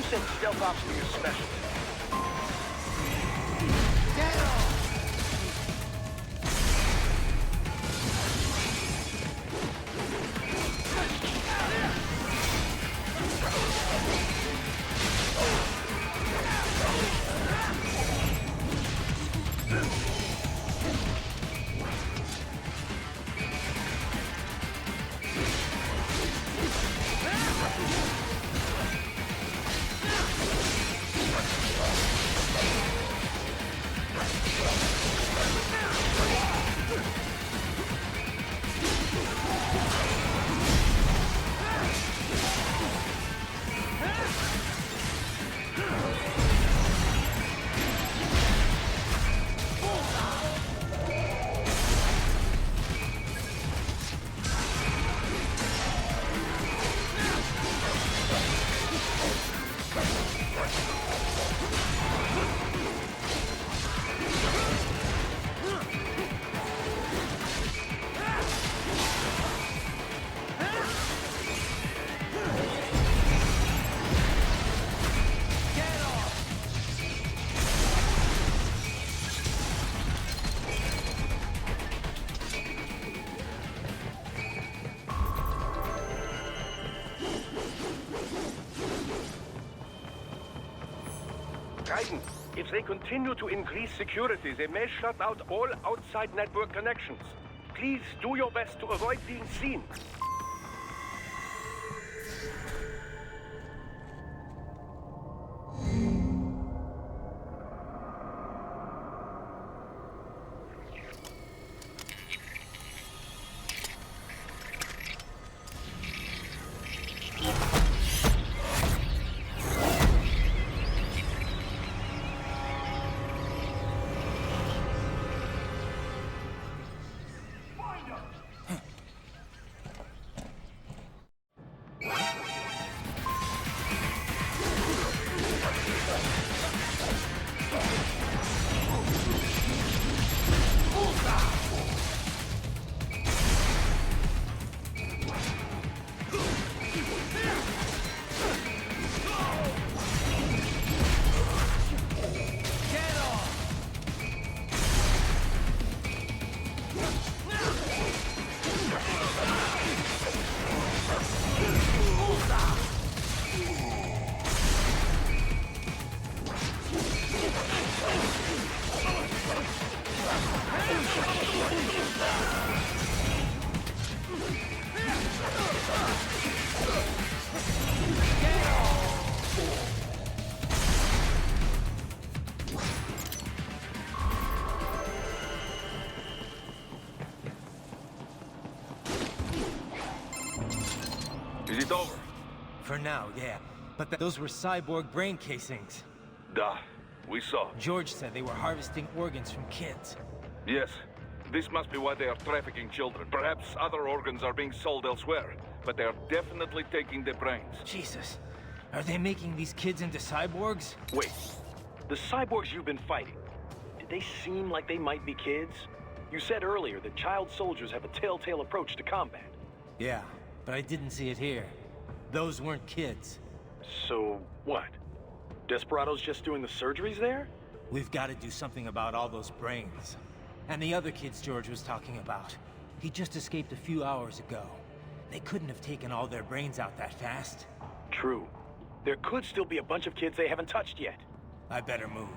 You said stealth ops were your specialty. Raiden, if they continue to increase security, they may shut out all outside network connections. Please do your best to avoid being seen. Is it over? For now, yeah. But those were cyborg brain casings. Duh. We saw. George said they were harvesting organs from kids. Yes. This must be why they are trafficking children. Perhaps other organs are being sold elsewhere. But they are definitely taking the brains. Jesus. Are they making these kids into cyborgs? Wait, the cyborgs you've been fighting, did they seem like they might be kids? You said earlier that child soldiers have a telltale approach to combat. Yeah, but I didn't see it here. Those weren't kids. So, what? Desperado's just doing the surgeries there? We've got to do something about all those brains. And the other kids George was talking about. He just escaped a few hours ago. They couldn't have taken all their brains out that fast. True. There could still be a bunch of kids they haven't touched yet. I better move.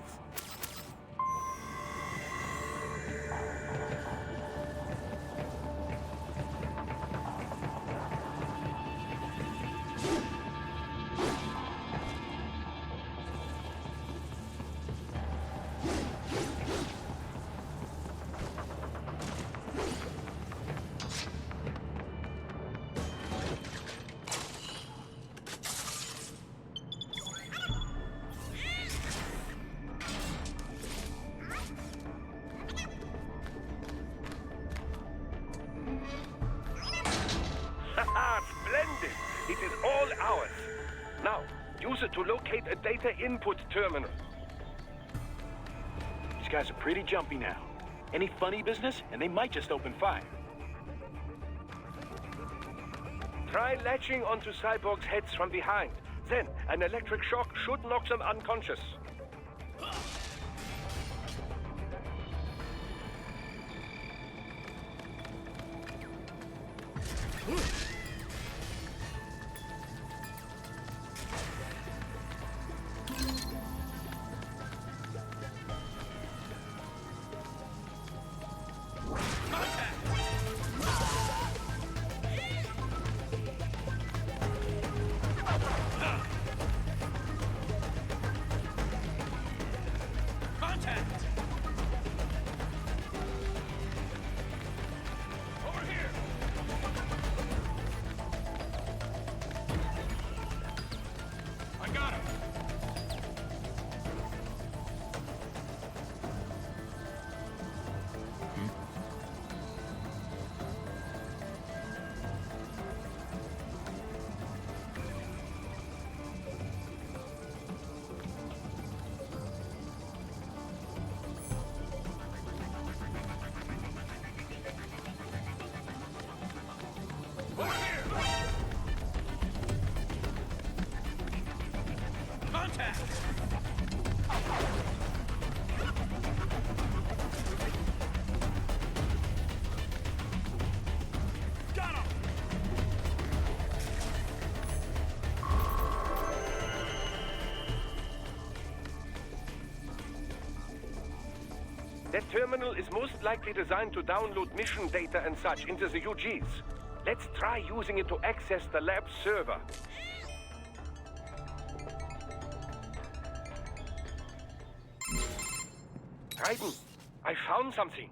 Splendid! It is all ours. Now, use it to locate a data input terminal. These guys are pretty jumpy now. Any funny business, and they might just open fire. Try latching onto cyborgs' heads from behind. Then, an electric shock should knock them unconscious. That terminal is most likely designed to download mission data and such into the UGs. Let's try using it to access the lab server. Raiden, I found something.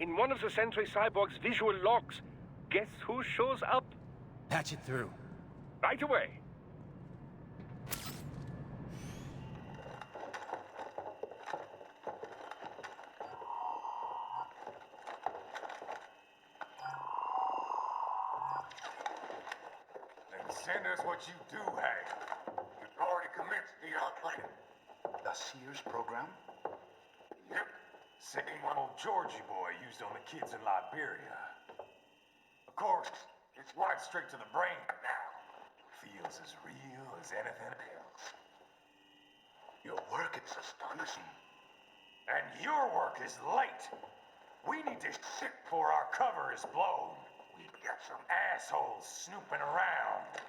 In one of the Sentry Cyborg's visual logs. Guess who shows up? Patch it through. Right away. Send us what you do have. You've already commenced the output. The Sears program? Yep. Same one old Georgie boy used on the kids in Liberia. Of course, it's right straight to the brain now. Feels as real as anything else. Your work is astonishing. And your work is late. We need to ship before our cover is blown. We've got some assholes snooping around.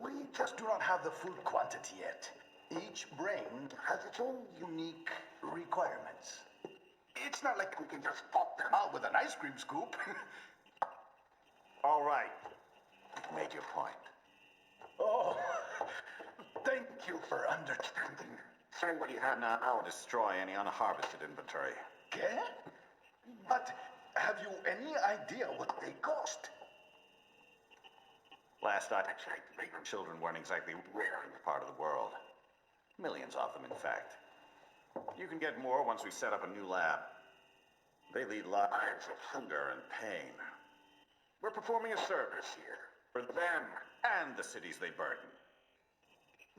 We just do not have the full quantity yet. Each brain has its own unique requirements. It's not like we can just pop them out with an ice cream scoop. All right. You've made your point. Oh, thank you for understanding. Send what you have now or destroy any unharvested inventory. Okay? But have you any idea what they cost? Last I checked, children weren't exactly rare in this part of the world. Millions of them, in fact. You can get more once we set up a new lab. They lead lives of hunger and pain. We're performing a service here. For them and the cities they burden.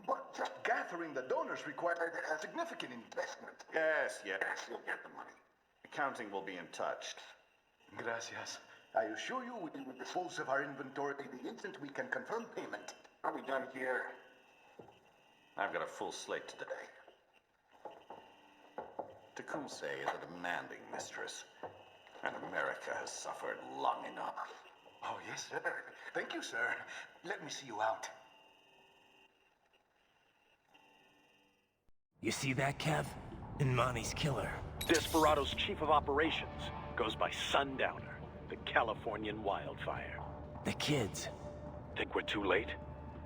But just gathering the donors required a significant investment. Yes, you'll get the money. Accounting will be in touch. Gracias. I assure you we will dispose of our inventory the instant we can confirm payment. Are we done here? I've got a full slate today. Tecumseh is a demanding mistress, and America has suffered long enough. Oh, yes, sir. Thank you, sir. Let me see you out. You see that, Kev? Imani's killer. Desperado's chief of operations goes by Sundowner, the Californian wildfire. The kids. Think we're too late?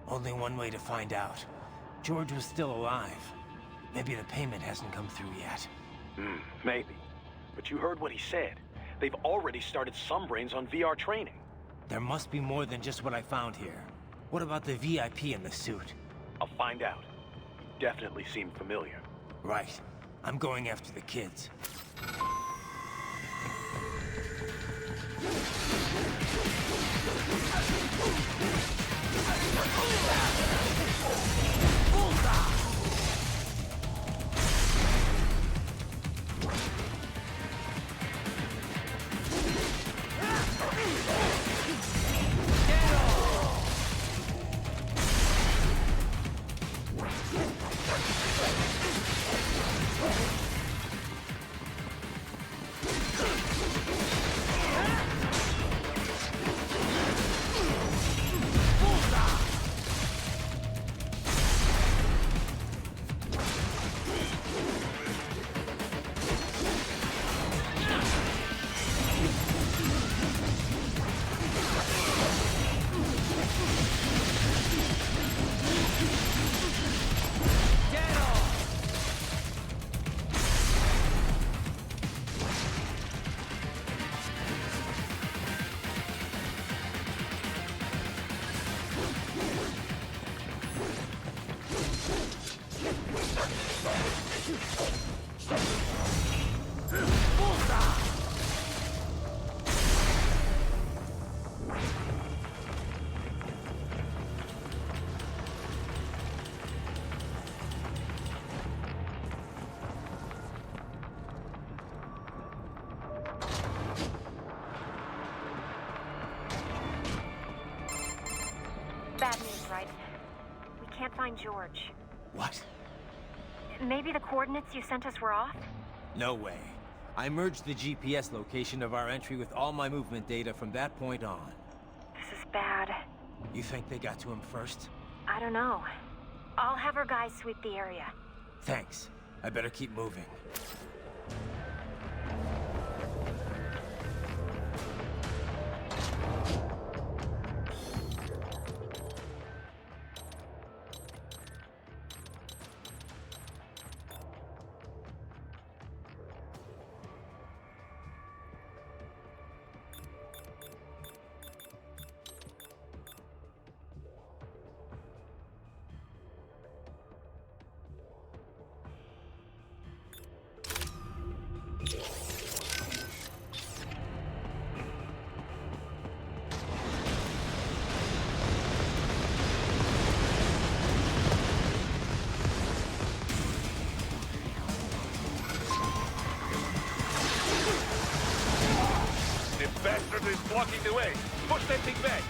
Only one way to find out. George was still alive. Maybe the payment hasn't come through yet. Maybe. But you heard what he said. They've already started some brains on VR training. There must be more than just what I found here. What about the VIP in the suit? I'll find out. You definitely seem familiar. Right. I'm going after the kids. find George. What? Maybe the coordinates you sent us were off? No way. I merged the GPS location of our entry with all my movement data from that point on. This is bad. You think they got to him first? I don't know. I'll have our guys sweep the area. Thanks. I better keep moving. Bastard is blocking the way. Push that thing back.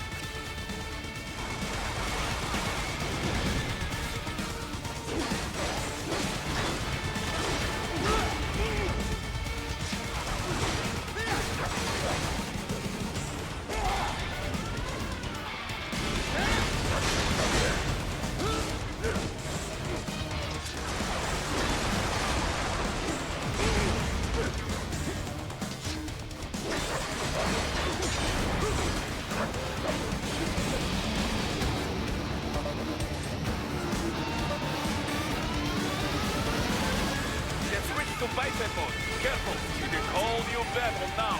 To biped mode. Careful, it is all new battle now.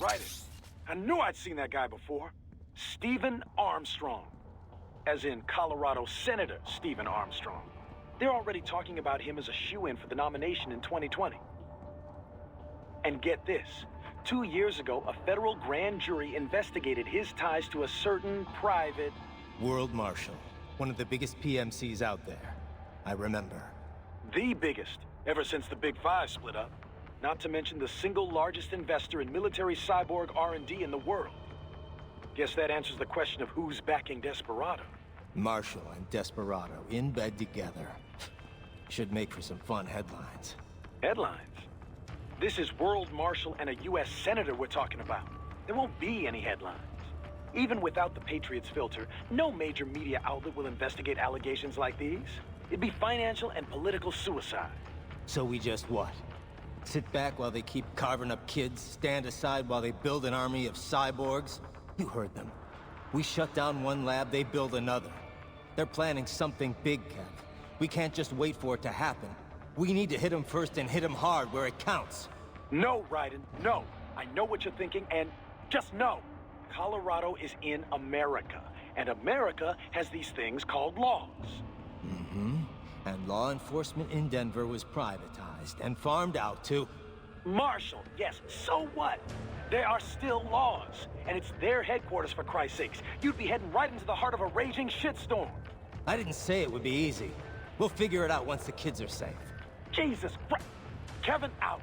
Right. I knew I'd seen that guy before. Stephen Armstrong. As in Colorado Senator Stephen Armstrong. They're already talking about him as a shoo-in for the nomination in 2020. And get this. 2 years ago, a federal grand jury investigated his ties to a certain private... World Marshal. One of the biggest PMCs out there. I remember. The biggest, ever since the Big Five split up. Not to mention the single largest investor in military cyborg R&D in the world. Guess that answers the question of who's backing Desperado. Marshall and Desperado in bed together. Should make for some fun headlines. Headlines? This is World Marshal and a U.S. Senator we're talking about. There won't be any headlines. Even without the Patriots filter, no major media outlet will investigate allegations like these. It'd be financial and political suicide. So we just what? Sit back while they keep carving up kids, stand aside while they build an army of cyborgs? You heard them. We shut down one lab, they build another. They're planning something big, Kev. We can't just wait for it to happen. We need to hit them first and hit them hard where it counts. No, Raiden, no. I know what you're thinking, and just know. Colorado is in America, and America has these things called laws. Mm-hmm. And law enforcement in Denver was privatized and farmed out to... Marshall, yes, so what? There are still laws, and it's their headquarters, for Christ's sakes. You'd be heading right into the heart of a raging shitstorm. I didn't say it would be easy. We'll figure it out once the kids are safe. Jesus Christ. Kevin out.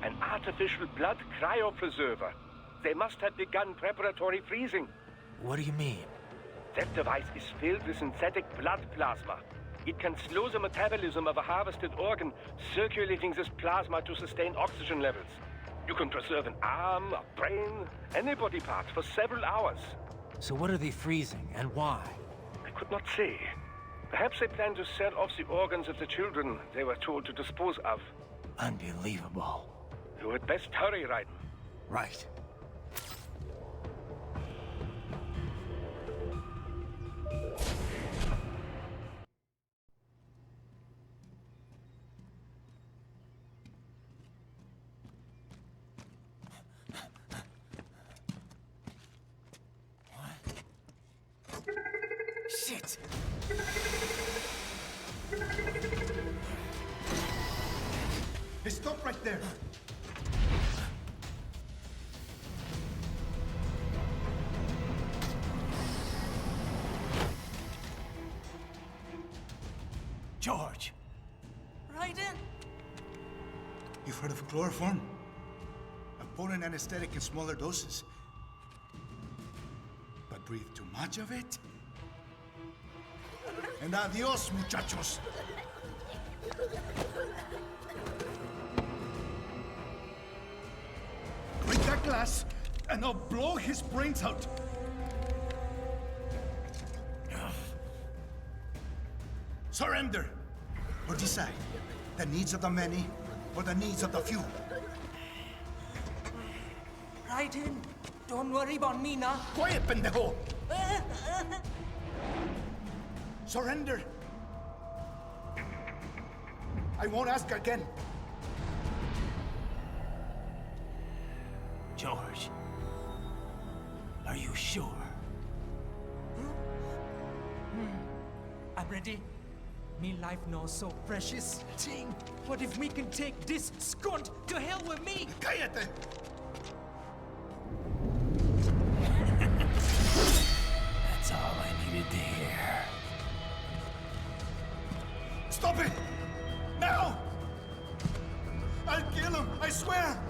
An artificial blood cryopreserver. They must have begun preparatory freezing. What do you mean? That device is filled with synthetic blood plasma. It can slow the metabolism of a harvested organ, circulating this plasma to sustain oxygen levels. You can preserve an arm, a brain, any body part for several hours. So what are they freezing, and why? I could not say. Perhaps they plan to sell off the organs of the children they were told to dispose of. Unbelievable. You had best hurry, Raiden. Right. Shit! Hey, stop right there. George! Raiden? You've heard of chloroform? A potent anesthetic in smaller doses. But breathe too much of it? And adios, muchachos. Break that glass, and I'll blow his brains out. Surrender! Or decide. The needs of the many or the needs of the few. Raiden, don't worry about me now. Quiet, pendejo! Surrender! I won't ask again. George, are you sure? I'm ready. Me life now so precious. Ting, what if me can take this skunt to hell with me? Cállate! That's all I needed to hear. Stop it! Now! I'll kill him, I swear!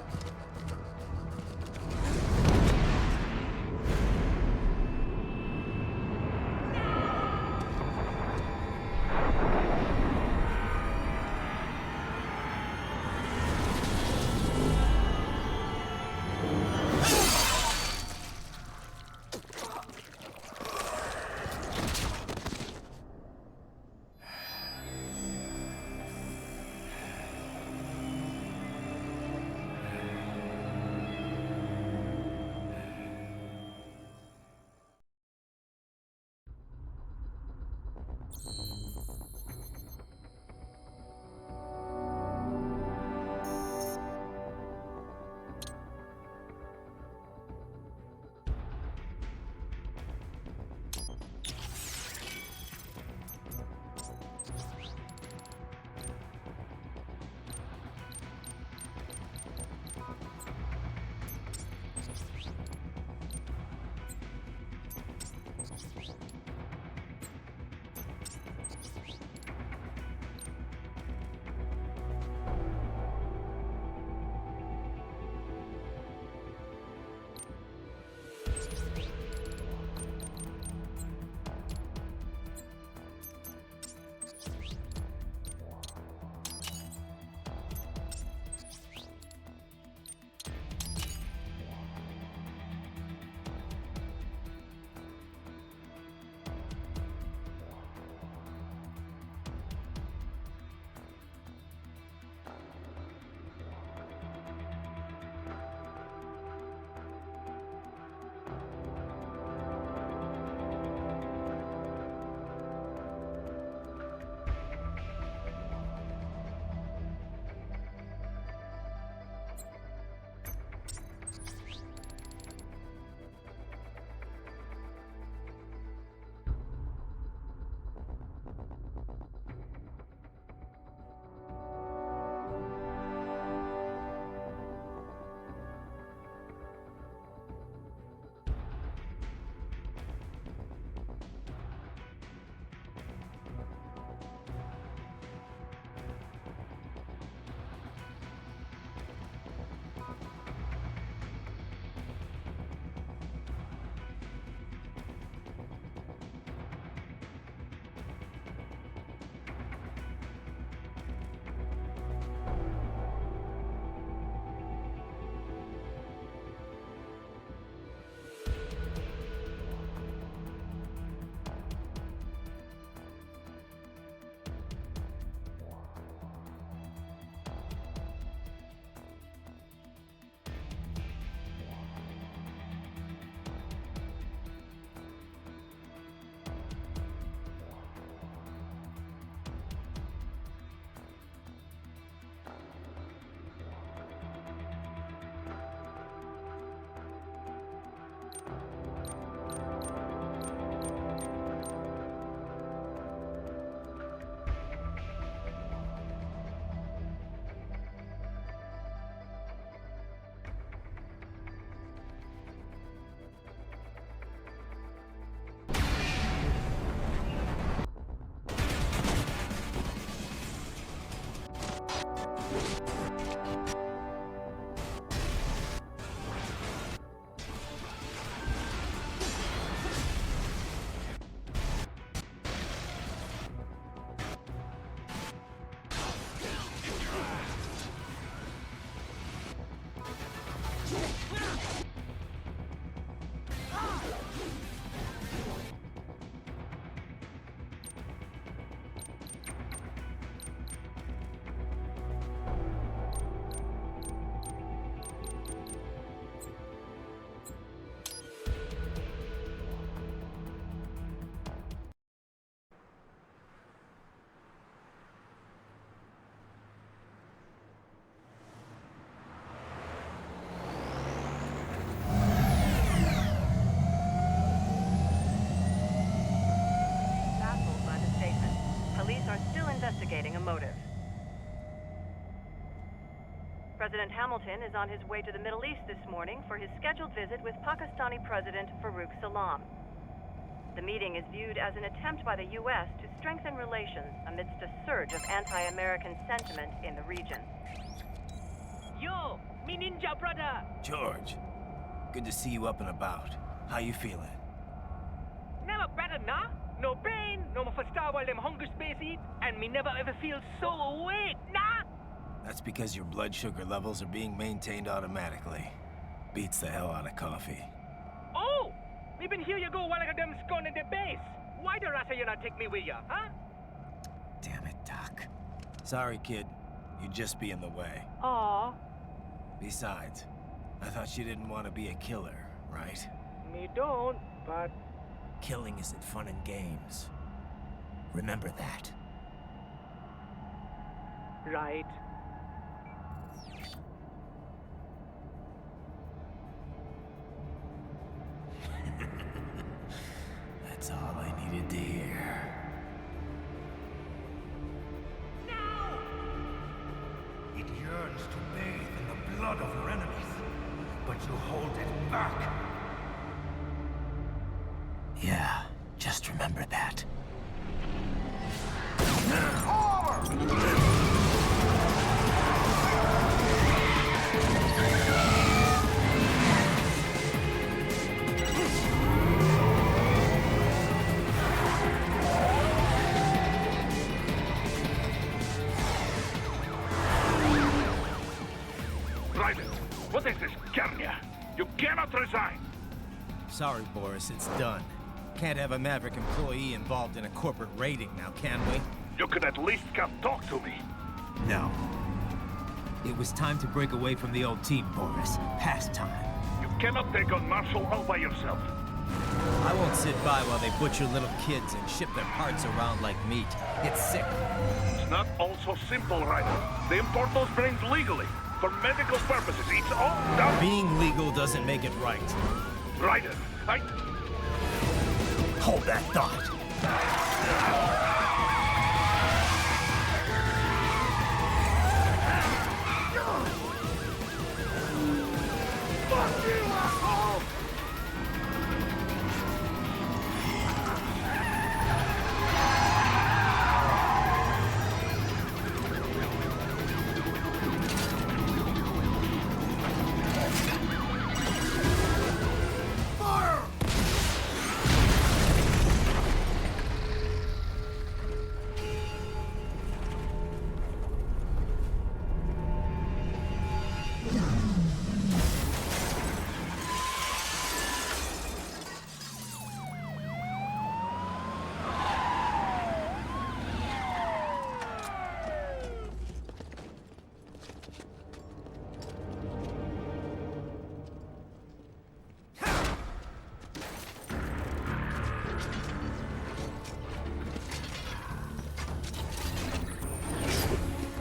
President Hamilton is on his way to the Middle East this morning for his scheduled visit with Pakistani President Farouk Salam. The meeting is viewed as an attempt by the U.S. to strengthen relations amidst a surge of anti-American sentiment in the region. Yo, me ninja brother! George, good to see you up and about. How you feeling? Never better, nah? No pain, no more star while them hunger space eat, and me never ever feel so awake, nah? That's because your blood sugar levels are being maintained automatically. Beats the hell out of coffee. Oh! Me been here you go while I got them scone in the base. Why the rasa you not take me with ya, huh? Damn it, Doc. Sorry, kid. You'd just be in the way. Aw. Besides, I thought you didn't want to be a killer, right? Me don't, but... Killing isn't fun and games. Remember that. Right. That's all I needed to hear. Now! It yearns to bathe in the blood of your enemies, but you hold it back. Yeah, just remember that. Raiden, what is this, Garnia? You cannot resign! Sorry, Boris, it's done. Can't have a Maverick employee involved in a corporate raiding now, can we? You could at least come talk to me. No. It was time to break away from the old team, Boris. Past time. You cannot take on Marshall all by yourself. I won't sit by while they butcher little kids and ship their parts around like meat. It's sick. It's not all so simple, Raiden. They import those brains legally. For medical purposes. It's all done. Being legal doesn't make it right. Raiden, Hold that thought. Fuck you, asshole!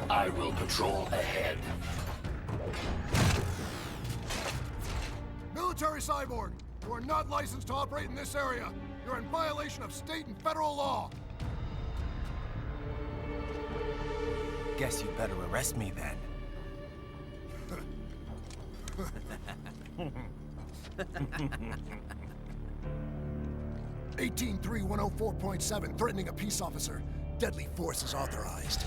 I will patrol ahead. Military Cyborg, you are not licensed to operate in this area. You're in violation of state and federal law. Guess you better arrest me then. 183-104.7, threatening a peace officer. Deadly force is authorized.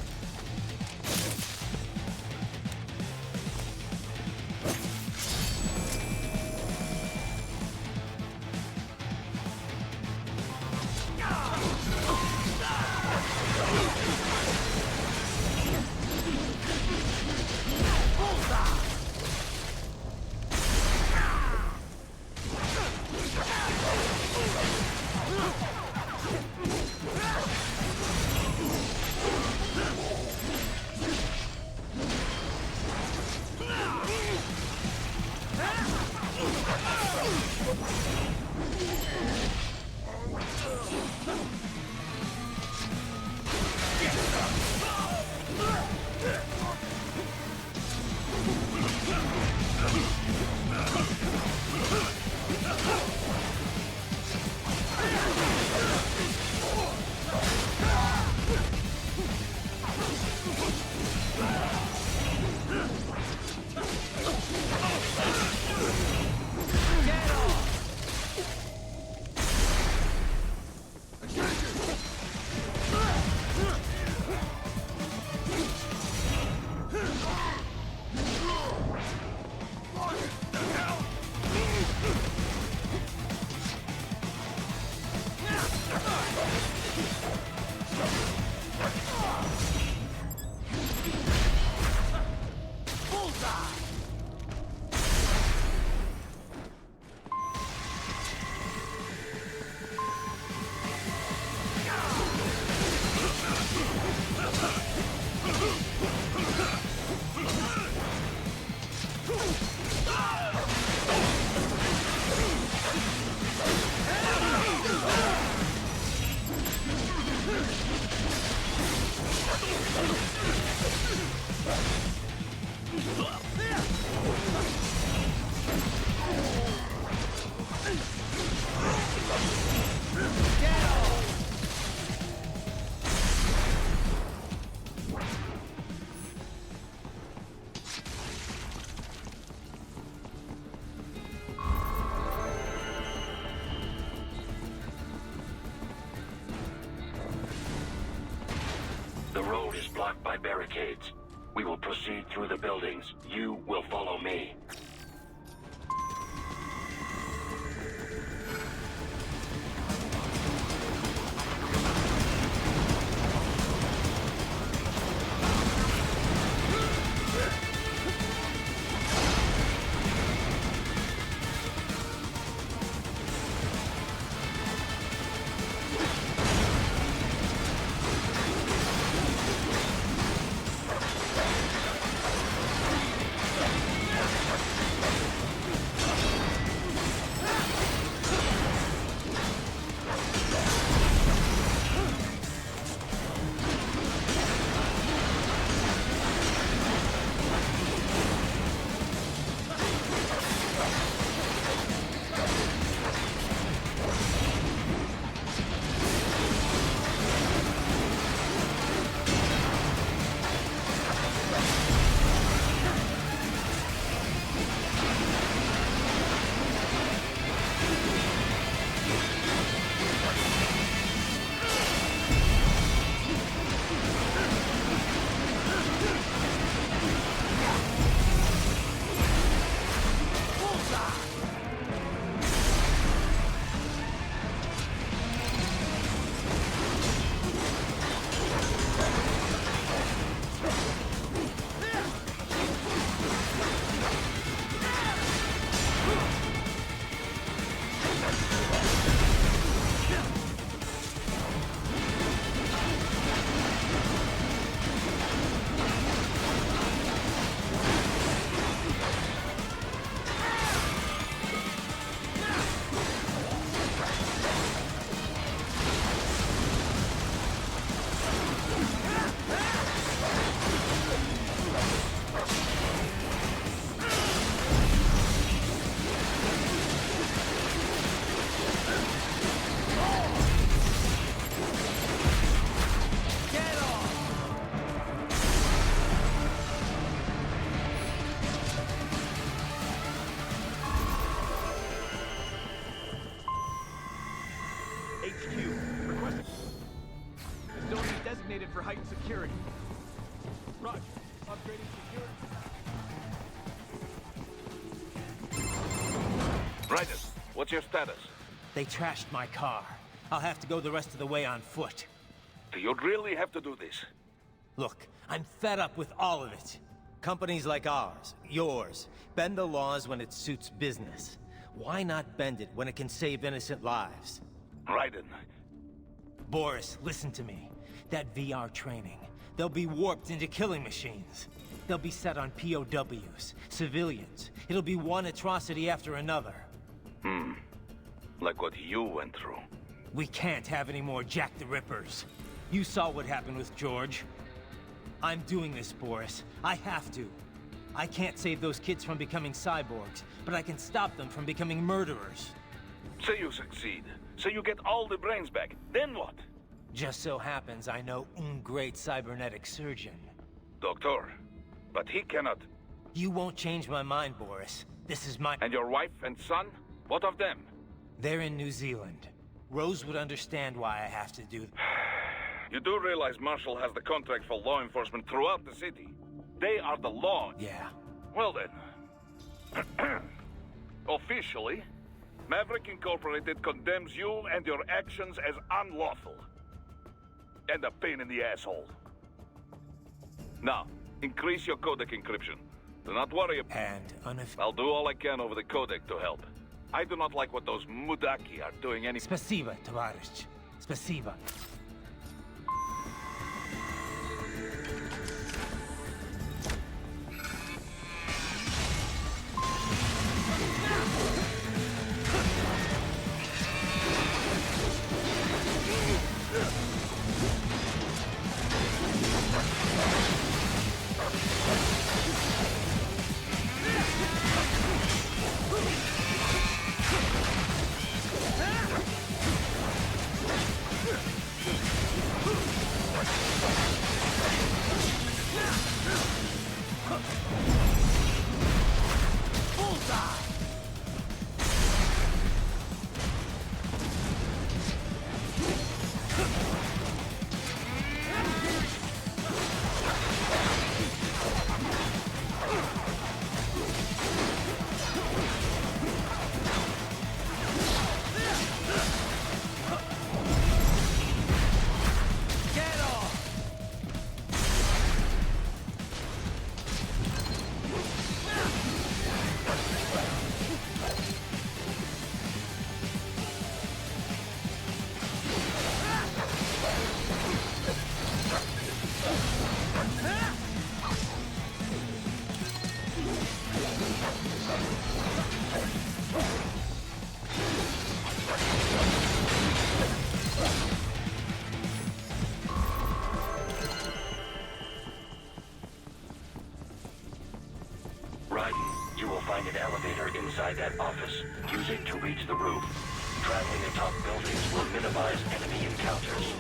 road is blocked by barricades. We will proceed through the buildings. You will follow me. For heightened security. Roger. Upgrading security. Raiden, what's your status? They trashed my car. I'll have to go the rest of the way on foot. Do you really have to do this? Look, I'm fed up with all of it. Companies like ours, yours, bend the laws when it suits business. Why not bend it when it can save innocent lives? Raiden. Boris, listen to me. That VR training, they'll be warped into killing machines. They'll be set on POWs, civilians. It'll be one atrocity after another. Like what you went through. We can't have any more Jack the Rippers. You saw what happened with George. I'm doing this, Boris. I have to. I can't save those kids from becoming cyborgs, but I can stop them from becoming murderers. Say you succeed. Say you get all the brains back. Then what? Just so happens I know un great cybernetic surgeon. Doctor, but he cannot... You won't change my mind, Boris. This is my... And your wife and son? What of them? They're in New Zealand. Rose would understand why I have to do... You do realize Marshall has the contract for law enforcement throughout the city. They are the law. Yeah. Well then. Officially, Maverick Incorporated condemns you and your actions as unlawful. And a pain in the asshole. Now, increase your codec encryption. Do not worry about And I'll do all I can over the codec to help. I do not like what those Mudaki are doing any... Spasiba, Tavarish. Spasiba. find an elevator inside that office. Use it to reach the roof. Traveling atop buildings will minimize enemy encounters.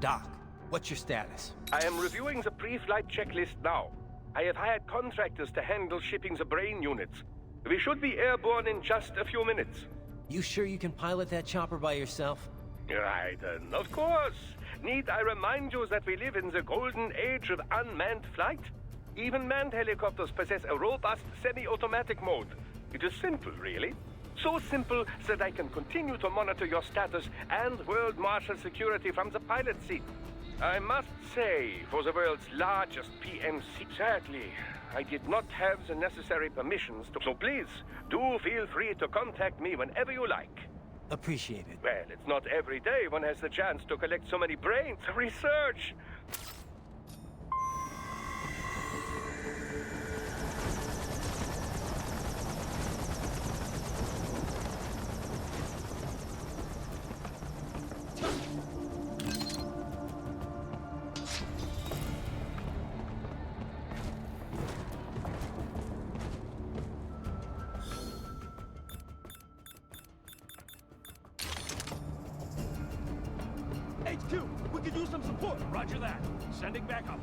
Doc, what's your status? I am reviewing the pre-flight checklist now. I have hired contractors to handle shipping the brain units. We should be airborne in just a few minutes. You sure you can pilot that chopper by yourself? Right, of course. Need I remind you that we live in the golden age of unmanned flight? Even manned helicopters possess a robust semi-automatic mode. It is simple, really. So simple that I can continue to monitor your status and world marshal security from the pilot seat. I must say, for the world's largest PMC, sadly, I did not have the necessary permissions to... So please, do feel free to contact me whenever you like. Appreciate it. Well, it's not every day one has the chance to collect so many brains for research. HQ, we could use some support. Roger that. Sending backup.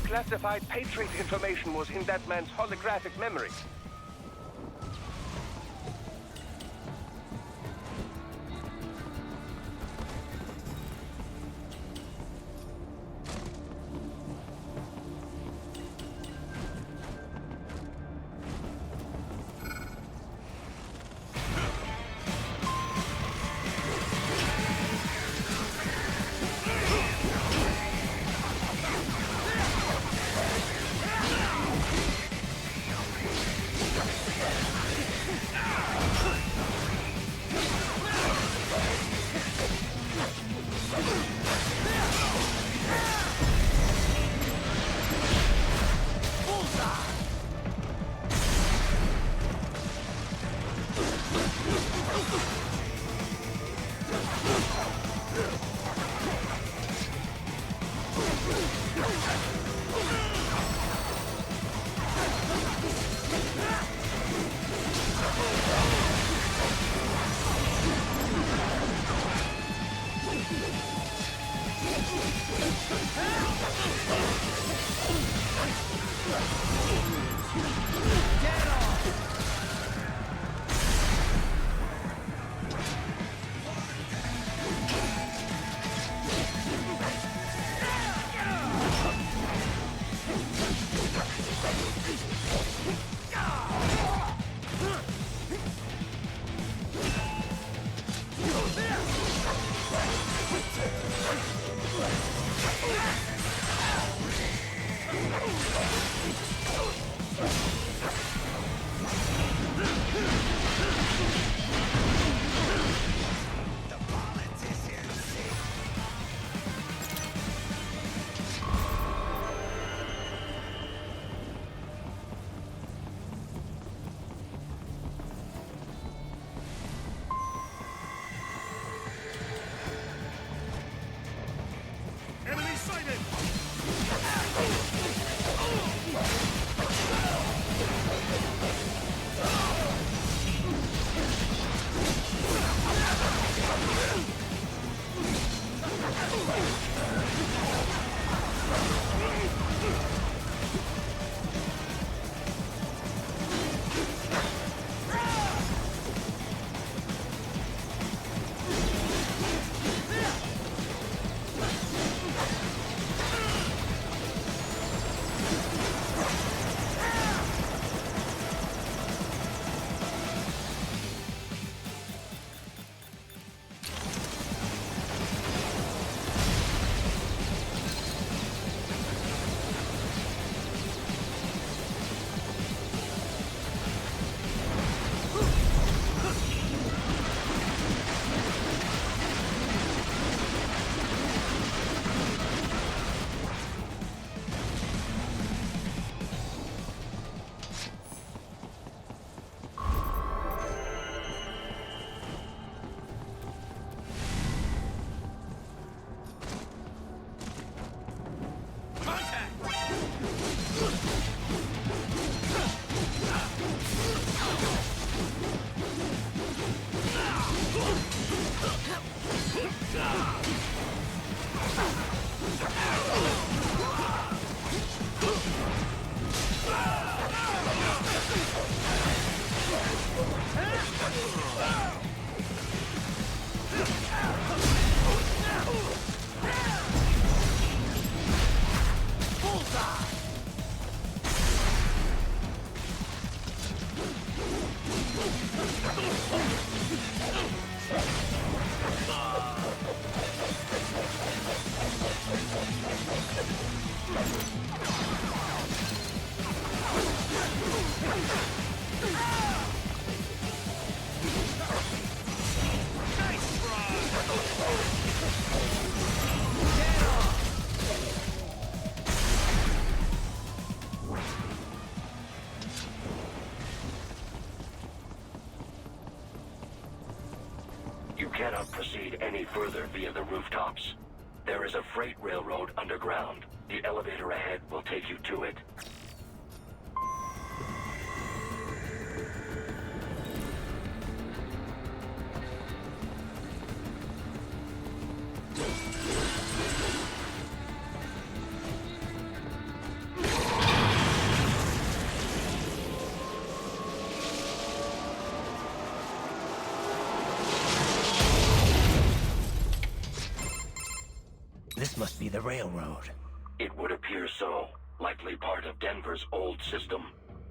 Classified Patriot information was in that man's holographic memory. Enemy sighted! You cannot proceed any further via the rooftops. There is a freight railroad underground. The elevator ahead will take you to it. This must be the railroad. It would appear so. Likely part of Denver's old system.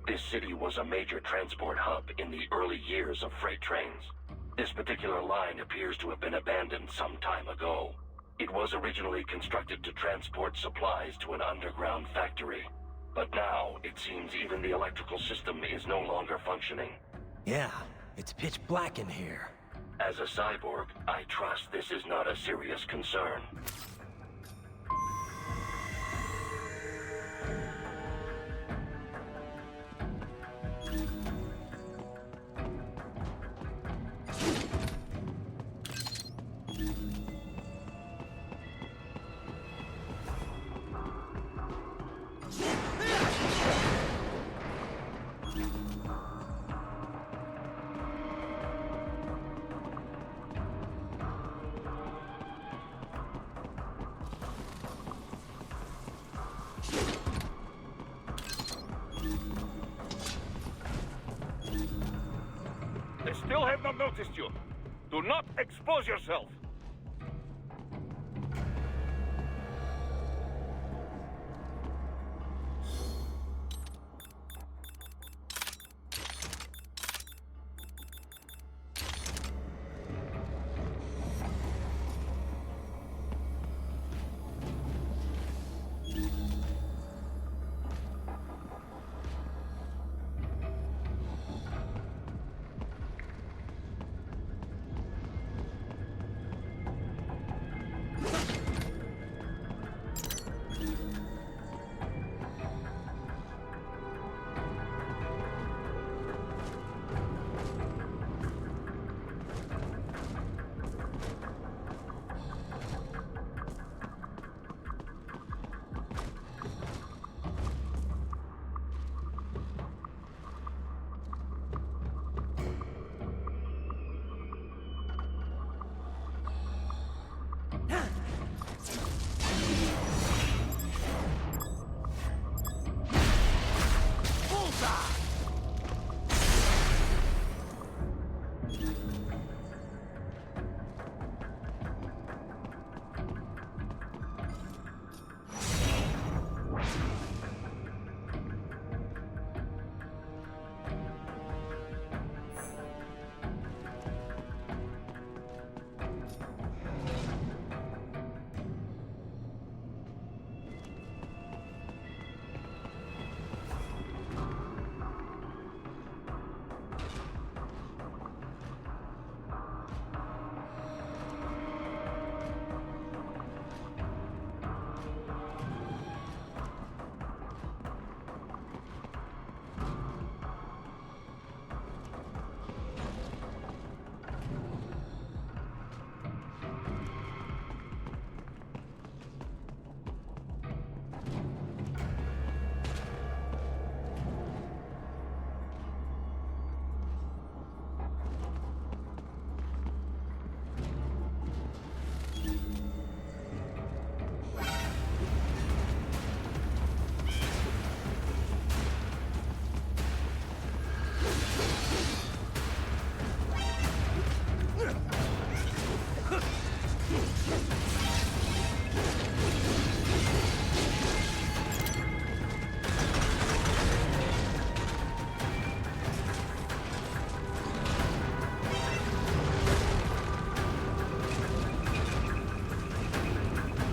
This city was a major transport hub in the early years of freight trains. This particular line appears to have been abandoned some time ago. It was originally constructed to transport supplies to an underground factory. But now, it seems even the electrical system is no longer functioning. Yeah, it's pitch black in here. As a cyborg, I trust this is not a serious concern. assist you. Do not expose yourself.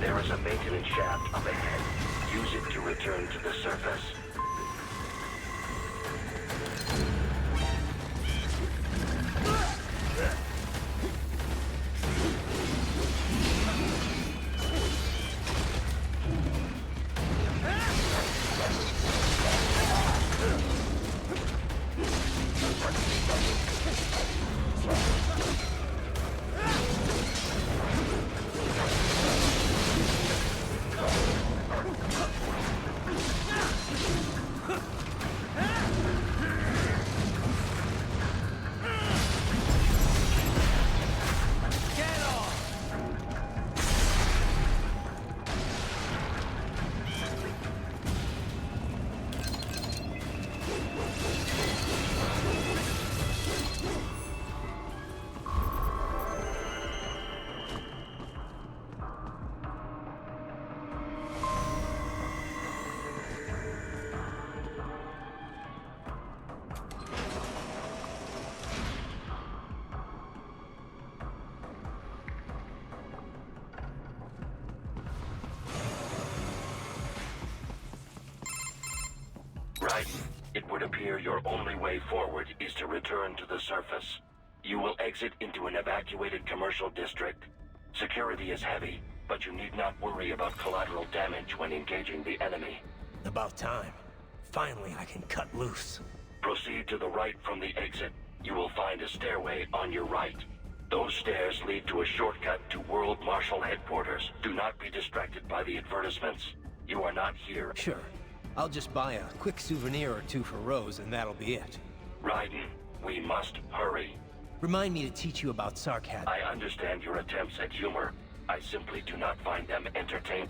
There is a maintenance shaft up ahead. Use it to return to the surface. Right. It would appear your only way forward is to return to the surface. You will exit into an evacuated commercial district. Security is heavy, but you need not worry about collateral damage when engaging the enemy. About time. Finally, I can cut loose. Proceed to the right from the exit. You will find a stairway on your right. Those stairs lead to a shortcut to World Marshal Headquarters. Do not be distracted by the advertisements. You are not here. Sure. I'll just buy a quick souvenir or two for Rose, and that'll be it. Raiden, we must hurry. Remind me to teach you about Sarkat. I understand your attempts at humor. I simply do not find them entertaining.